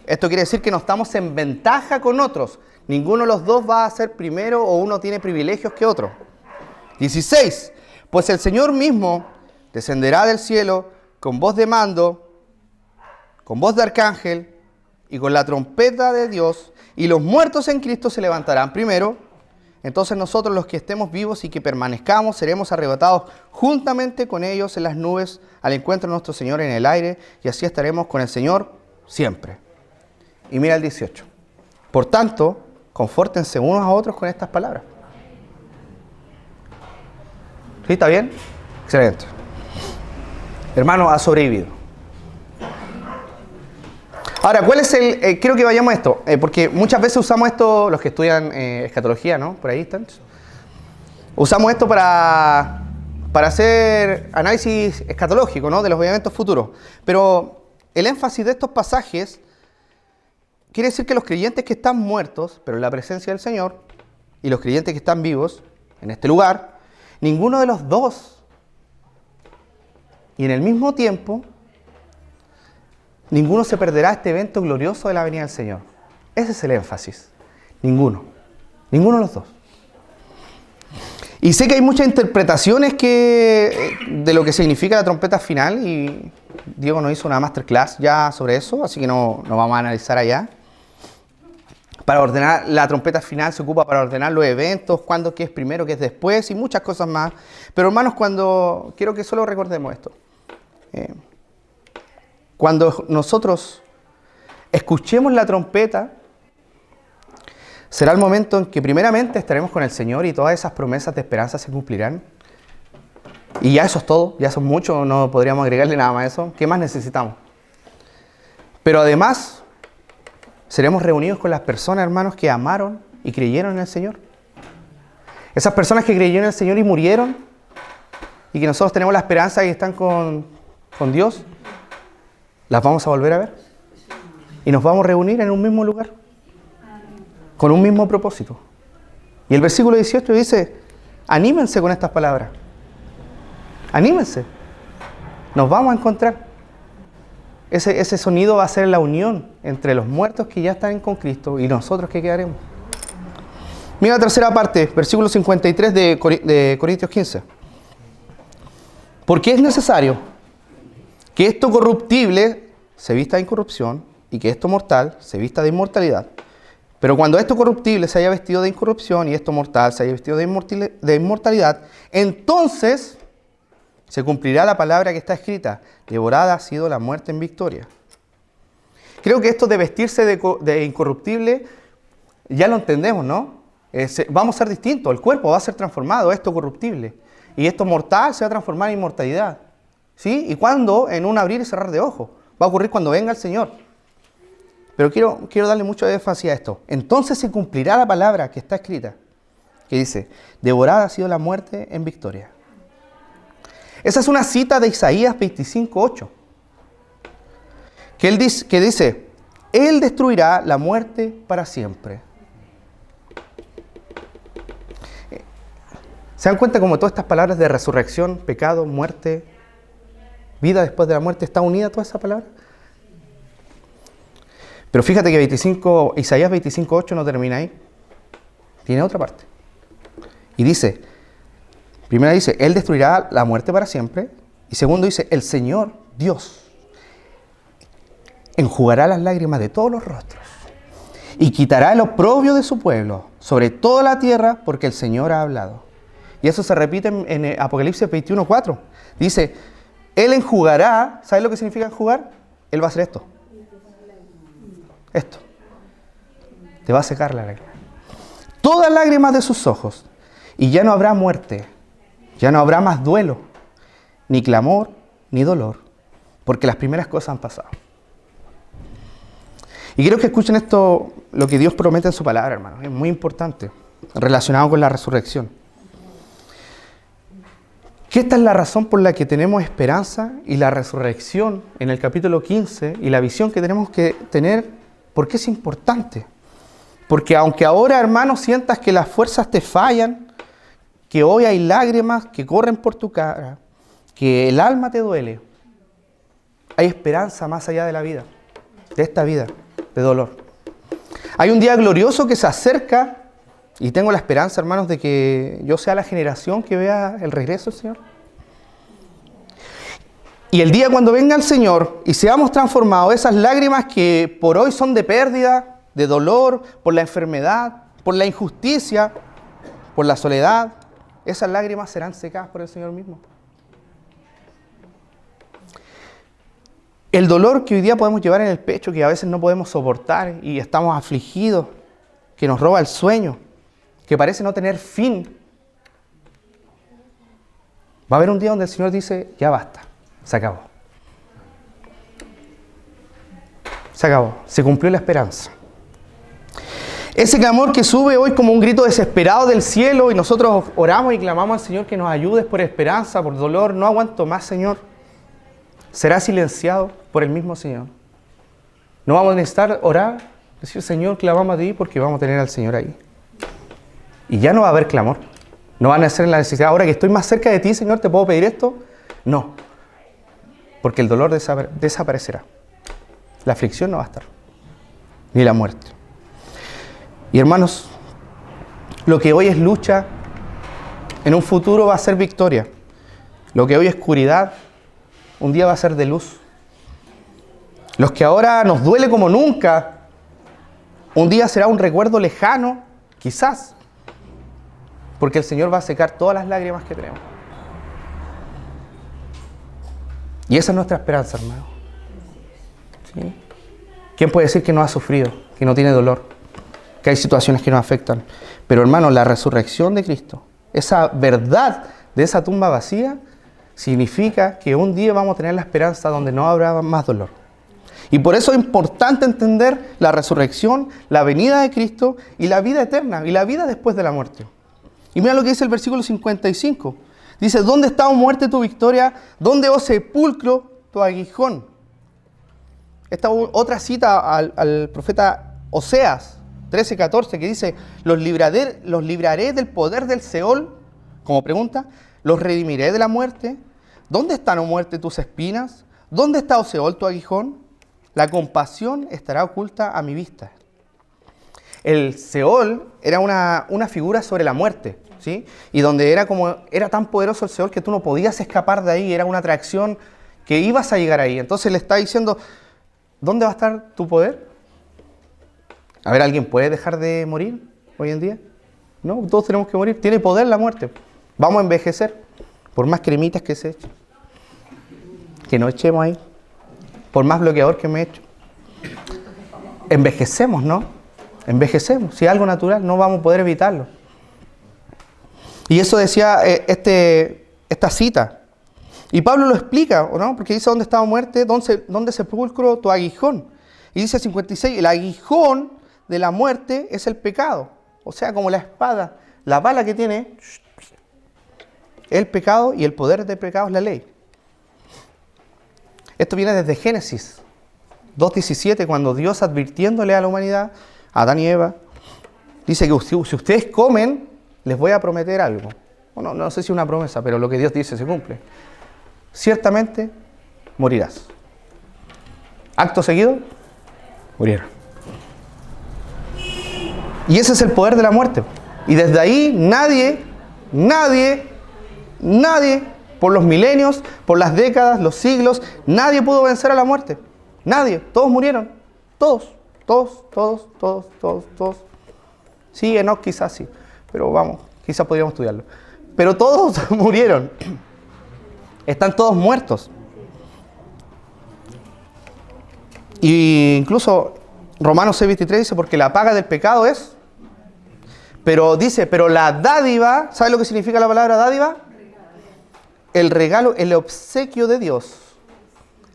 Speaker 2: Esto quiere decir que no estamos en ventaja con otros. Ninguno de los dos va a ser primero o uno tiene privilegios que otro. 16. Pues el Señor mismo descenderá del cielo con voz de mando, con voz de arcángel y con la trompeta de Dios, y los muertos en Cristo se levantarán primero. Entonces nosotros los que estemos vivos y que permanezcamos seremos arrebatados juntamente con ellos en las nubes al encuentro de nuestro Señor en el aire, y así estaremos con el Señor siempre. Y mira el 18. Por tanto, confórtense unos a otros con estas palabras. ¿Sí? ¿Está bien? Excelente. Hermano, ha sobrevivido. Ahora, ¿cuál es el...? Quiero que vayamos a esto, porque muchas veces usamos esto, los que estudian escatología, ¿no? Por ahí están. Usamos esto para hacer análisis escatológico, ¿no? De los eventos futuros. Pero el énfasis de estos pasajes quiere decir que los creyentes que están muertos, pero en la presencia del Señor, y los creyentes que están vivos, en este lugar, ninguno de los dos, y en el mismo tiempo, ninguno se perderá este evento glorioso de la venida del Señor. Ese es el énfasis. Ninguno. Ninguno de los dos. Y sé que hay muchas interpretaciones de lo que significa la trompeta final, y Diego nos hizo una masterclass ya sobre eso, así que no vamos a analizar allá. Para ordenar, la trompeta final se ocupa para ordenar los eventos, cuándo, qué es primero, qué es después, y muchas cosas más. Pero hermanos, quiero que solo recordemos esto. Cuando nosotros escuchemos la trompeta, será el momento en que primeramente estaremos con el Señor y todas esas promesas de esperanza se cumplirán. Y ya eso es todo, ya son muchos, no podríamos agregarle nada más a eso. ¿Qué más necesitamos? Pero además, seremos reunidos con las personas, hermanos, que amaron y creyeron en el Señor. Esas personas que creyeron en el Señor y murieron, y que nosotros tenemos la esperanza y están con Dios, las vamos a volver a ver. Y nos vamos a reunir en un mismo lugar, con un mismo propósito. Y el versículo 18 dice, anímense con estas palabras. Anímense. Nos vamos a encontrar. Ese sonido va a ser la unión entre los muertos que ya están con Cristo y nosotros que quedaremos. Mira la tercera parte, versículo 53 de Corintios 15. Porque es necesario que esto corruptible se vista de incorrupción y que esto mortal se vista de inmortalidad. Pero cuando esto corruptible se haya vestido de incorrupción y esto mortal se haya vestido de inmortalidad, entonces se cumplirá la palabra que está escrita: devorada ha sido la muerte en victoria. Creo que esto de vestirse de incorruptible ya lo entendemos, ¿no? Vamos a ser distintos, el cuerpo va a ser transformado, esto corruptible. Y esto mortal se va a transformar en inmortalidad. ¿Sí? ¿Y cuándo? En un abrir y cerrar de ojos. Va a ocurrir cuando venga el Señor. Pero quiero darle mucho énfasis a esto. Entonces se cumplirá la palabra que está escrita, que dice: devorada ha sido la muerte en victoria. Esa es una cita de Isaías 25:8. Que dice: Él destruirá la muerte para siempre. ¿Se dan cuenta cómo todas estas palabras de resurrección, pecado, muerte, vida después de la muerte, está unida a toda esa palabra? Pero fíjate que Isaías 25:8 no termina ahí. Tiene otra parte. Y dice, primero dice, Él destruirá la muerte para siempre. Y segundo dice, el Señor, Dios, enjugará las lágrimas de todos los rostros y quitará el oprobio de su pueblo sobre toda la tierra, porque el Señor ha hablado. Y eso se repite en Apocalipsis 21:4. Dice, Él enjugará. ¿Sabes lo que significa enjugar? Él va a hacer esto. Esto. Te va a secar la lágrima. Todas lágrimas de sus ojos. Y ya no habrá muerte. Ya no habrá más duelo. Ni clamor, ni dolor. Porque las primeras cosas han pasado. Y quiero que escuchen esto, lo que Dios promete en su palabra, hermano. Es muy importante. Relacionado con la resurrección. Que esta es la razón por la que tenemos esperanza y la resurrección en el capítulo 15 y la visión que tenemos que tener. ¿Por qué es importante? Porque aunque ahora, hermano, sientas que las fuerzas te fallan, que hoy hay lágrimas que corren por tu cara, que el alma te duele, hay esperanza más allá de la vida, de esta vida de dolor. Hay un día glorioso que se acerca y tengo la esperanza, hermanos, de que yo sea la generación que vea el regreso del Señor. Y el día cuando venga el Señor y seamos transformados, esas lágrimas que por hoy son de pérdida, de dolor, por la enfermedad, por la injusticia, por la soledad, esas lágrimas serán secadas por el Señor mismo. El dolor que hoy día podemos llevar en el pecho, que a veces no podemos soportar y estamos afligidos, que nos roba el sueño, que parece no tener fin. Va a haber un día donde el Señor dice, ya basta. Se acabó. Se acabó. Se cumplió la esperanza. Ese clamor que sube hoy como un grito desesperado del cielo y nosotros oramos y clamamos al Señor que nos ayudes por esperanza, por dolor. No aguanto más, Señor. Será silenciado por el mismo Señor. No vamos a necesitar orar, decir, Señor, clamamos a ti porque vamos a tener al Señor ahí. Y ya no va a haber clamor. No van a ser la necesidad. Ahora que estoy más cerca de ti, Señor, ¿te puedo pedir esto? No. Porque el dolor desaparecerá. La aflicción no va a estar. Ni la muerte. Y hermanos, lo que hoy es lucha, en un futuro va a ser victoria. Lo que hoy es oscuridad, un día va a ser de luz. Los que ahora nos duele como nunca, un día será un recuerdo lejano, quizás. Porque el Señor va a secar todas las lágrimas que tenemos. Y esa es nuestra esperanza, hermano. ¿Sí? ¿Quién puede decir que no ha sufrido, que no tiene dolor, que hay situaciones que nos afectan? Pero, hermano, la resurrección de Cristo, esa verdad de esa tumba vacía, significa que un día vamos a tener la esperanza donde no habrá más dolor. Y por eso es importante entender la resurrección, la venida de Cristo y la vida eterna, y la vida después de la muerte. Y mira lo que dice el versículo 55. Dice, ¿dónde está, oh muerte, tu victoria? ¿Dónde, oh sepulcro, tu aguijón? Esta otra cita al profeta Oseas 13:14 que dice, los libraré del poder del Seol, como pregunta, los redimiré de la muerte. ¿Dónde están, oh muerte, tus espinas? ¿Dónde está, oh Seol, tu aguijón? La compasión estará oculta a mi vista. El Seol era una figura sobre la muerte, ¿sí? Y donde era tan poderoso el Seol que tú no podías escapar de ahí, era una atracción que ibas a llegar ahí. Entonces le está diciendo, ¿dónde va a estar tu poder? A ver, ¿alguien puede dejar de morir hoy en día? No, todos tenemos que morir. Tiene poder la muerte. Vamos a envejecer, por más cremitas que se echen. Que no echemos ahí. Por más bloqueador que me echo. Envejecemos, ¿no? Envejecemos. Si es algo natural, no vamos a poder evitarlo. Y eso decía esta cita. Y Pablo lo explica, ¿no? Porque dice, ¿dónde estaba muerte? ¿Dónde sepulcro tu aguijón? Y dice 56, el aguijón de la muerte es el pecado. O sea, como la espada, la bala que tiene, el pecado, y el poder del pecado es la ley. Esto viene desde Génesis 2:17, cuando Dios, advirtiéndole a la humanidad, a Adán y Eva, dice que si ustedes comen, les voy a prometer algo. Bueno, no sé si una promesa, pero lo que Dios dice se cumple. Ciertamente morirás. Acto seguido, murieron. Y ese es el poder de la muerte. Y desde ahí nadie, por los milenios, por las décadas, los siglos, nadie pudo vencer a la muerte. Nadie. Todos murieron. Todos. Sí, Enoch quizás sí. Pero vamos, quizás podríamos estudiarlo. Pero todos murieron. Están todos muertos. Y incluso Romanos 6:23 dice, porque la paga del pecado es... Pero dice, pero la dádiva, ¿sabe lo que significa la palabra dádiva? El regalo, el obsequio de Dios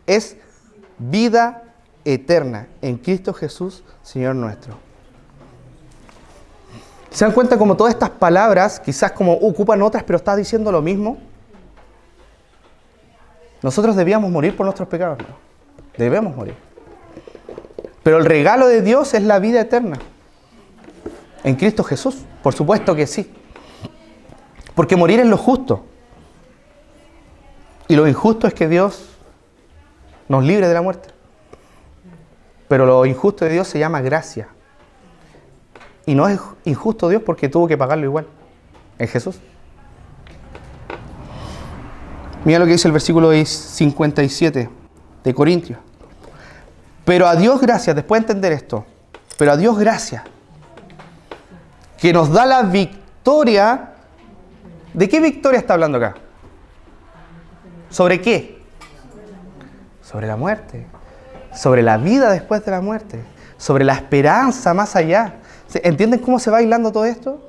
Speaker 2: es vida eterna en Cristo Jesús, Señor nuestro. ¿Se dan cuenta como todas estas palabras, quizás como ocupan otras, pero está diciendo lo mismo? Nosotros debíamos morir por nuestros pecados, ¿no? Debemos morir. Pero el regalo de Dios es la vida eterna. En Cristo Jesús, por supuesto que sí. Porque morir es lo justo. Y lo injusto es que Dios nos libre de la muerte. Pero lo injusto de Dios se llama gracia. Y no es injusto Dios porque tuvo que pagarlo igual. En Jesús. Mira lo que dice el versículo 57 de Corintios. Pero a Dios gracias, después de entender esto, pero a Dios gracias, que nos da la victoria. ¿De qué victoria está hablando acá? ¿Sobre qué? Sobre la muerte, sobre la vida después de la muerte, sobre la esperanza más allá. ¿Entienden cómo se va hilando todo esto?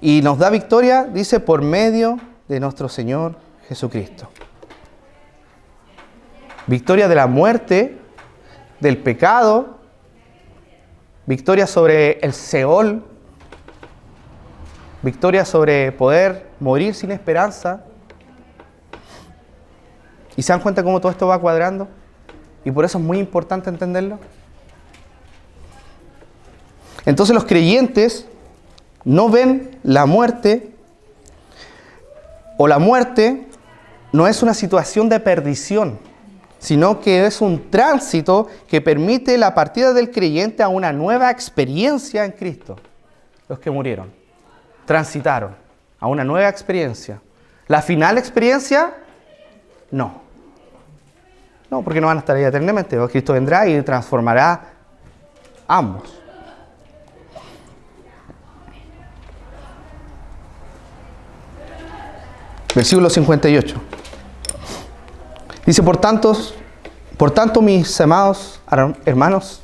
Speaker 2: Y nos da victoria, dice, por medio de nuestro Señor Jesucristo. Victoria de la muerte, del pecado, victoria sobre el Seol, victoria sobre poder morir sin esperanza. ¿Y se dan cuenta cómo todo esto va cuadrando? Y por eso es muy importante entenderlo. Entonces los creyentes no ven la muerte, o la muerte no es una situación de perdición, sino que es un tránsito que permite la partida del creyente a una nueva experiencia en Cristo. Los que murieron transitaron a una nueva experiencia. ¿La final experiencia? No. No, porque no van a estar ahí eternamente. Cristo vendrá y transformará ambos. Versículo 58. Dice, por tanto, mis amados hermanos,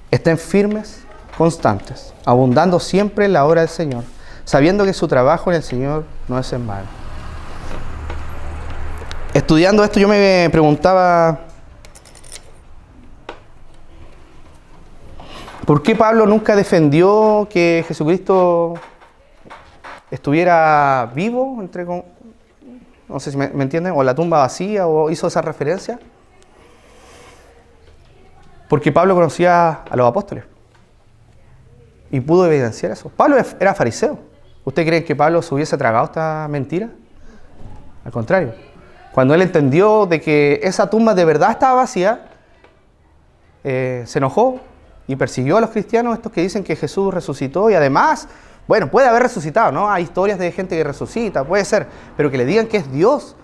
Speaker 2: estén firmes, constantes, abundando siempre en la obra del Señor, sabiendo que su trabajo en el Señor no es en vano. Estudiando esto yo me preguntaba, ¿por qué Pablo nunca defendió que Jesucristo estuviera vivo, no sé si me entienden, o la tumba vacía, o hizo esa referencia? Porque Pablo conocía a los apóstoles y pudo evidenciar eso. Pablo era fariseo. ¿Usted cree que Pablo se hubiese tragado esta mentira? Al contrario. Cuando él entendió de que esa tumba de verdad estaba vacía, se enojó y persiguió a los cristianos, estos que dicen que Jesús resucitó, y además, bueno, puede haber resucitado, ¿no? Hay historias de gente que resucita, puede ser, pero que le digan que es Dios,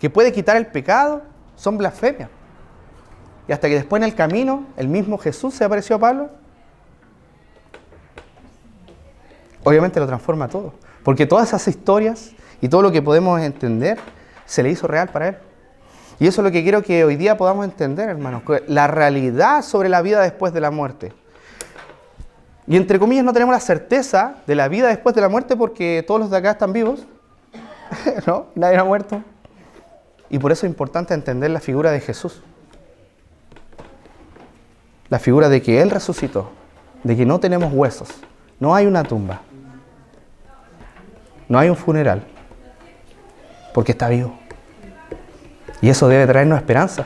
Speaker 2: que puede quitar el pecado, son blasfemias. Y hasta que después en el camino, el mismo Jesús se apareció a Pablo, obviamente lo transforma todo. Porque todas esas historias y todo lo que podemos entender, se le hizo real para él. Y eso es lo que quiero que hoy día podamos entender, hermanos. La realidad sobre la vida después de la muerte. Y entre comillas no tenemos la certeza de la vida después de la muerte porque todos los de acá están vivos. ¿No? Nadie ha muerto. Y por eso es importante entender la figura de Jesús. La figura de que Él resucitó. De que no tenemos huesos. No hay una tumba. No hay un funeral. Porque está vivo. Y eso debe traernos esperanza.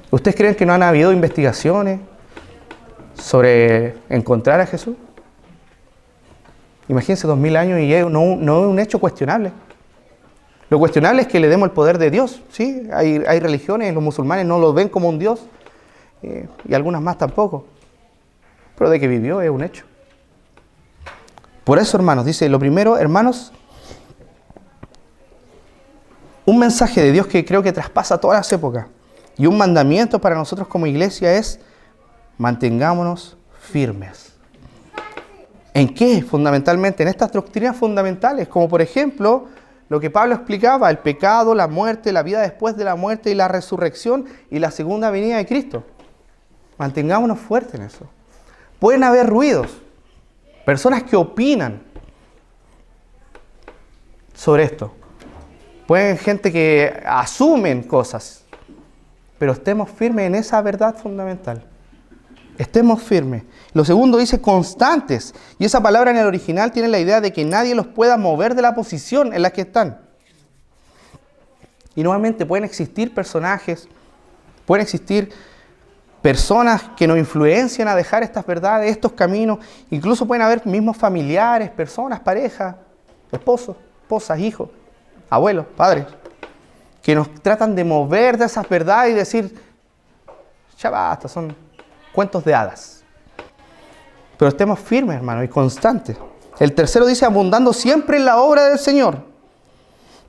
Speaker 2: ¿Ustedes creen que no han habido investigaciones sobre encontrar a Jesús? Imagínense 2000 años y no es un hecho cuestionable. Lo cuestionable es que le demos el poder de Dios. ¿Sí? Hay religiones, los musulmanes no lo ven como un Dios y algunas más tampoco. Pero de que vivió es un hecho. Por eso, hermanos, dice, lo primero, hermanos, un mensaje de Dios que creo que traspasa todas las épocas y un mandamiento para nosotros como iglesia es mantengámonos firmes. ¿En qué? Fundamentalmente, en estas doctrinas fundamentales, como por ejemplo, lo que Pablo explicaba, el pecado, la muerte, la vida después de la muerte y la resurrección y la segunda venida de Cristo. Mantengámonos fuertes en eso. Pueden haber ruidos, personas que opinan sobre esto. Pueden haber gente que asumen cosas, pero estemos firmes en esa verdad fundamental. Estemos firmes. Lo segundo dice constantes. Y esa palabra en el original tiene la idea de que nadie los pueda mover de la posición en la que están. Y nuevamente pueden existir personajes, pueden existir personas que nos influencian a dejar estas verdades, estos caminos. Incluso pueden haber mismos familiares, personas, parejas, esposos, esposas, hijos, abuelos, padres, que nos tratan de mover de esas verdades y decir, ya basta, son cuentos de hadas. Pero estemos firmes, hermanos, y constantes. El tercero dice, abundando siempre en la obra del Señor.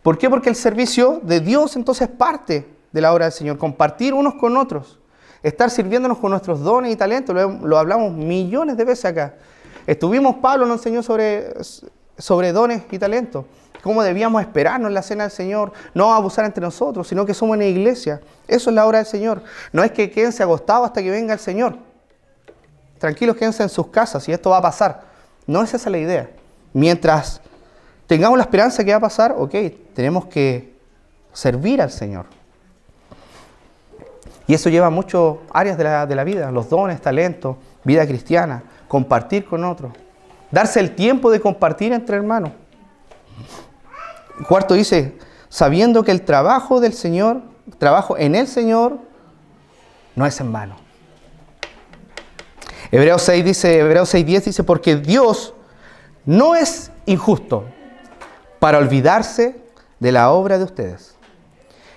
Speaker 2: ¿Por qué? Porque el servicio de Dios entonces parte de la obra del Señor. Compartir unos con otros. Estar sirviéndonos con nuestros dones y talentos. Lo hablamos millones de veces acá. Pablo nos enseñó sobre dones y talentos. Cómo debíamos esperarnos en la cena del Señor. No abusar entre nosotros, sino que somos una iglesia. Eso es la obra del Señor. No es que quédense acostados hasta que venga el Señor. Tranquilos, quédense en sus casas y esto va a pasar. No es esa la idea. Mientras tengamos la esperanza que va a pasar, ok, tenemos que servir al Señor. Y eso lleva a muchas áreas de la vida. Los dones, talentos, vida cristiana, compartir con otros. Darse el tiempo de compartir entre hermanos. Cuarto dice, sabiendo que el trabajo del Señor, trabajo en el Señor, no es en vano. Hebreos 6:10 dice, porque Dios no es injusto para olvidarse de la obra de ustedes,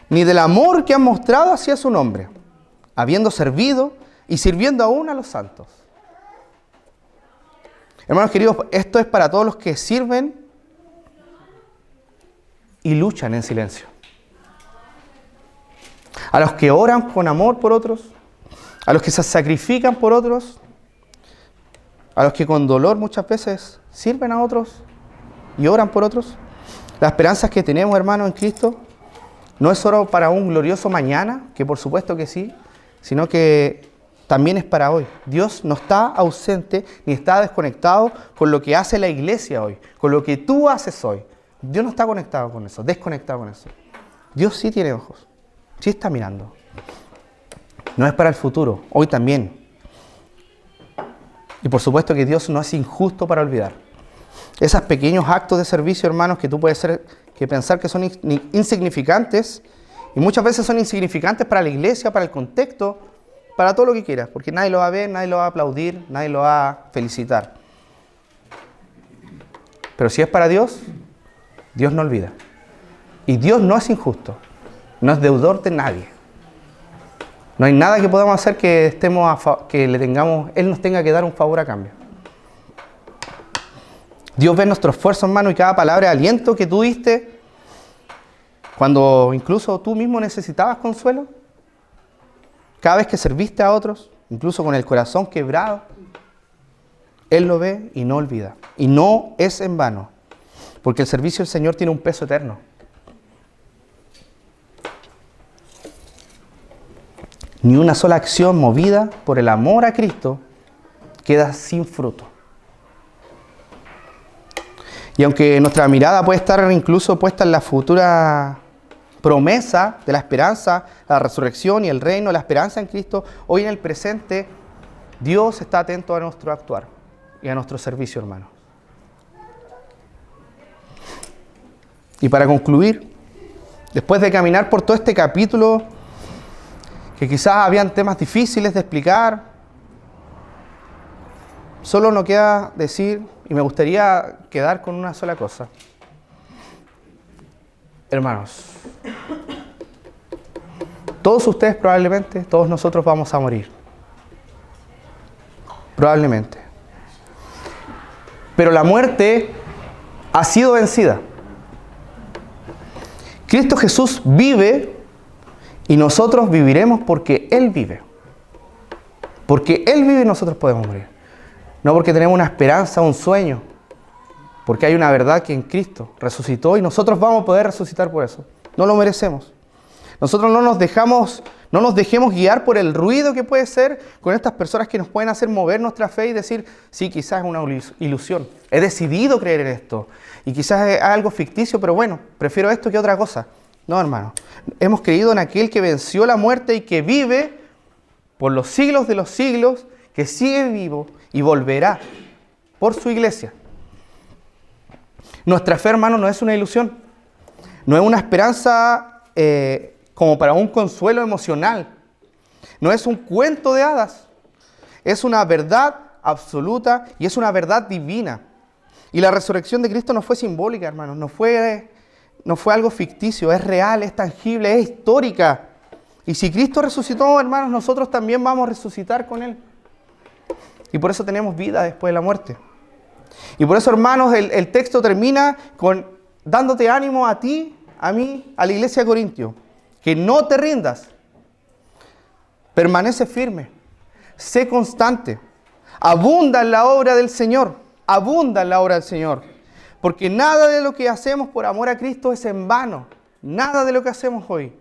Speaker 2: ni del amor que han mostrado hacia su nombre, habiendo servido y sirviendo aún a los santos. Hermanos queridos, esto es para todos los que sirven y luchan en silencio. A los que oran con amor por otros, a los que se sacrifican por otros, a los que con dolor muchas veces sirven a otros y oran por otros. La esperanza que tenemos, hermanos, en Cristo no es solo para un glorioso mañana, que por supuesto que sí, sino que también es para hoy. Dios no está ausente ni está desconectado con lo que hace la iglesia hoy, con lo que tú haces hoy. Dios no está conectado con eso, desconectado con eso. Dios sí tiene ojos, sí está mirando. No es para el futuro, hoy también. Y por supuesto que Dios no es injusto para olvidar. Esos pequeños actos de servicio, hermanos, que tú puedes pensar que son insignificantes, y muchas veces son insignificantes para la iglesia, para el contexto, para todo lo que quieras, porque nadie lo va a ver, nadie lo va a aplaudir, nadie lo va a felicitar. Pero si es para Dios, Dios no olvida. Y Dios no es injusto, no es deudor de nadie. No hay nada que podamos hacer que Él nos tenga que dar un favor a cambio. Dios ve nuestro esfuerzo, hermano, y cada palabra de aliento que tú diste Cuando incluso tú mismo necesitabas consuelo. Cada vez que serviste a otros, incluso con el corazón quebrado, Él lo ve y no olvida. Y no es en vano, porque el servicio del Señor tiene un peso eterno. Ni una sola acción movida por el amor a Cristo queda sin fruto. Y aunque nuestra mirada puede estar incluso puesta en la futura promesa de la esperanza, la resurrección y el reino, la esperanza en Cristo, hoy en el presente, Dios está atento a nuestro actuar y a nuestro servicio, hermano. Y para concluir, después de caminar por todo este capítulo, que quizás habían temas difíciles de explicar, solo nos queda decir, y me gustaría quedar con una sola cosa. Hermanos, todos ustedes probablemente, todos nosotros vamos a morir. Probablemente. Pero la muerte ha sido vencida. Cristo Jesús vive y nosotros viviremos porque Él vive. Porque Él vive y nosotros podemos morir. No porque tenemos una esperanza, un sueño. Porque hay una verdad que en Cristo resucitó y nosotros vamos a poder resucitar por eso. No lo merecemos. Nosotros no nos dejemos guiar por el ruido que puede ser con estas personas que nos pueden hacer mover nuestra fe y decir, sí, quizás es una ilusión. He decidido creer en esto. Y quizás es algo ficticio, pero bueno, prefiero esto que otra cosa. No, hermano. Hemos creído en aquel que venció la muerte y que vive por los siglos de los siglos, que sigue vivo y volverá por su iglesia. Nuestra fe, hermano, no es una ilusión. No es una esperanza como para un consuelo emocional. No es un cuento de hadas. Es una verdad absoluta y es una verdad divina. Y la resurrección de Cristo no fue simbólica, hermano. No fue algo ficticio. Es real, es tangible, es histórica. Y si Cristo resucitó, hermanos, nosotros también vamos a resucitar con Él. Y por eso tenemos vida después de la muerte. Y por eso, hermanos, el texto termina con dándote ánimo a ti, a mí, a la iglesia de Corintio. Que no te rindas. Permanece firme. Sé constante. Abunda en la obra del Señor. Abunda en la obra del Señor. Porque nada de lo que hacemos por amor a Cristo es en vano. Nada de lo que hacemos hoy.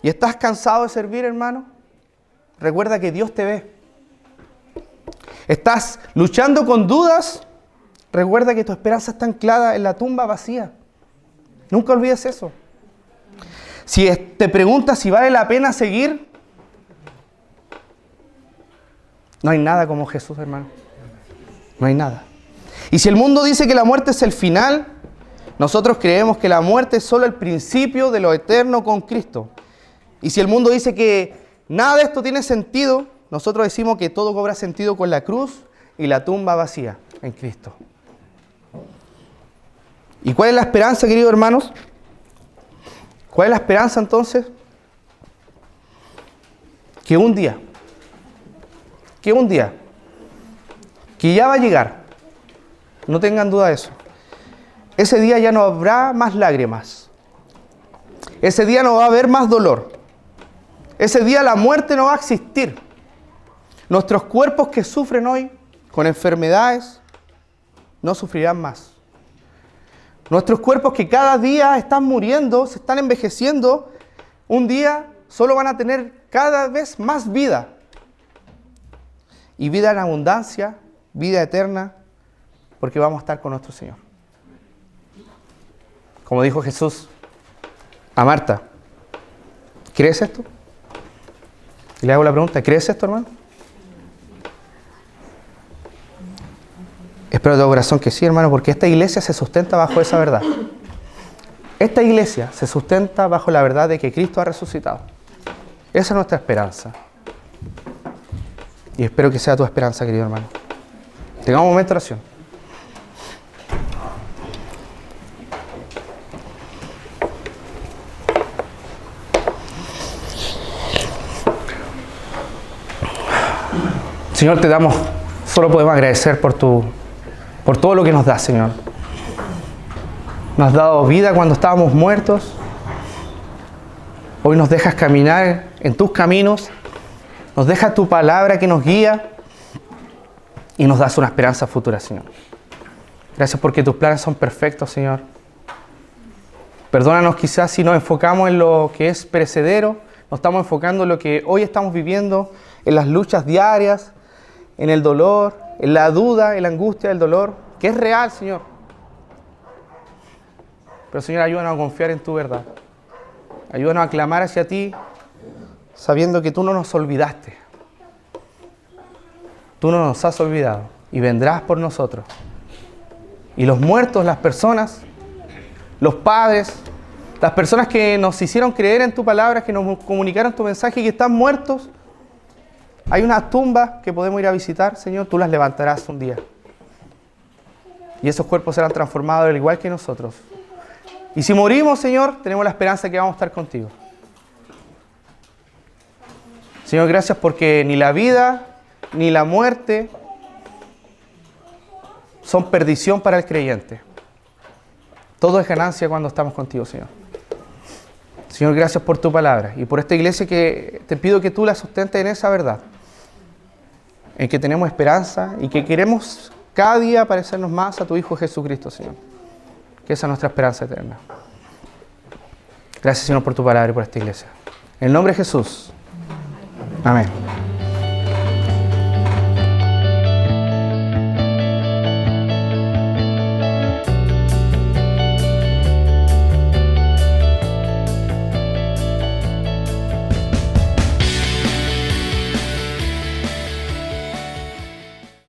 Speaker 2: ¿Y estás cansado de servir, hermano? Recuerda que Dios te ve. ¿Estás luchando con dudas? Recuerda que tu esperanza está anclada en la tumba vacía. Nunca olvides eso. Si te preguntas si vale la pena seguir, no hay nada como Jesús, hermano. No hay nada. Y si el mundo dice que la muerte es el final, nosotros creemos que la muerte es solo el principio de lo eterno con Cristo. Y si el mundo dice que nada de esto tiene sentido, nosotros decimos que todo cobra sentido con la cruz y la tumba vacía en Cristo. ¿Y cuál es la esperanza, queridos hermanos? ¿Cuál es la esperanza entonces? Que un día, que ya va a llegar, no tengan duda de eso. Ese día ya no habrá más lágrimas. Ese día no va a haber más dolor. Ese día la muerte no va a existir. Nuestros cuerpos que sufren hoy con enfermedades no sufrirán más. Nuestros cuerpos que cada día están muriendo, se están envejeciendo, un día solo van a tener cada vez más vida. Y vida en abundancia, vida eterna, porque vamos a estar con nuestro Señor. Como dijo Jesús a Marta, ¿crees esto? Y le hago la pregunta, ¿crees esto, hermano? Espero de todo corazón que sí, hermano, porque esta iglesia se sustenta bajo esa verdad. Esta iglesia se sustenta bajo la verdad de que Cristo ha resucitado. Esa es nuestra esperanza. Y espero que sea tu esperanza, querido hermano. Tengamos un momento de oración. Señor, te damos, solo podemos agradecer por todo lo que nos das, Señor. Nos has dado vida cuando estábamos muertos. Hoy nos dejas caminar en tus caminos, nos dejas tu palabra que nos guía y nos das una esperanza futura, Señor. Gracias porque tus planes son perfectos, Señor. Perdónanos quizás si nos enfocamos en lo que es perecedero, nos estamos enfocando en lo que hoy estamos viviendo, en las luchas diarias, en el dolor, en la duda, en la angustia del dolor, que es real, Señor. Pero, Señor, ayúdanos a confiar en tu verdad. Ayúdanos a clamar hacia ti, sabiendo que tú no nos olvidaste. Tú no nos has olvidado y vendrás por nosotros. Y los muertos, las personas, los padres, las personas que nos hicieron creer en tu palabra, que nos comunicaron tu mensaje y que están muertos, hay unas tumbas que podemos ir a visitar, Señor, tú las levantarás un día. Y esos cuerpos serán transformados al igual que nosotros. Y si morimos, Señor, tenemos la esperanza de que vamos a estar contigo. Señor, gracias porque ni la vida ni la muerte son perdición para el creyente. Todo es ganancia cuando estamos contigo, Señor. Señor, gracias por tu palabra y por esta iglesia que te pido que tú la sustentes en esa verdad. En que tenemos esperanza y que queremos cada día parecernos más a tu Hijo Jesucristo, Señor. Que esa es nuestra esperanza eterna. Gracias, Señor, por tu palabra y por esta iglesia. En el nombre de Jesús. Amén.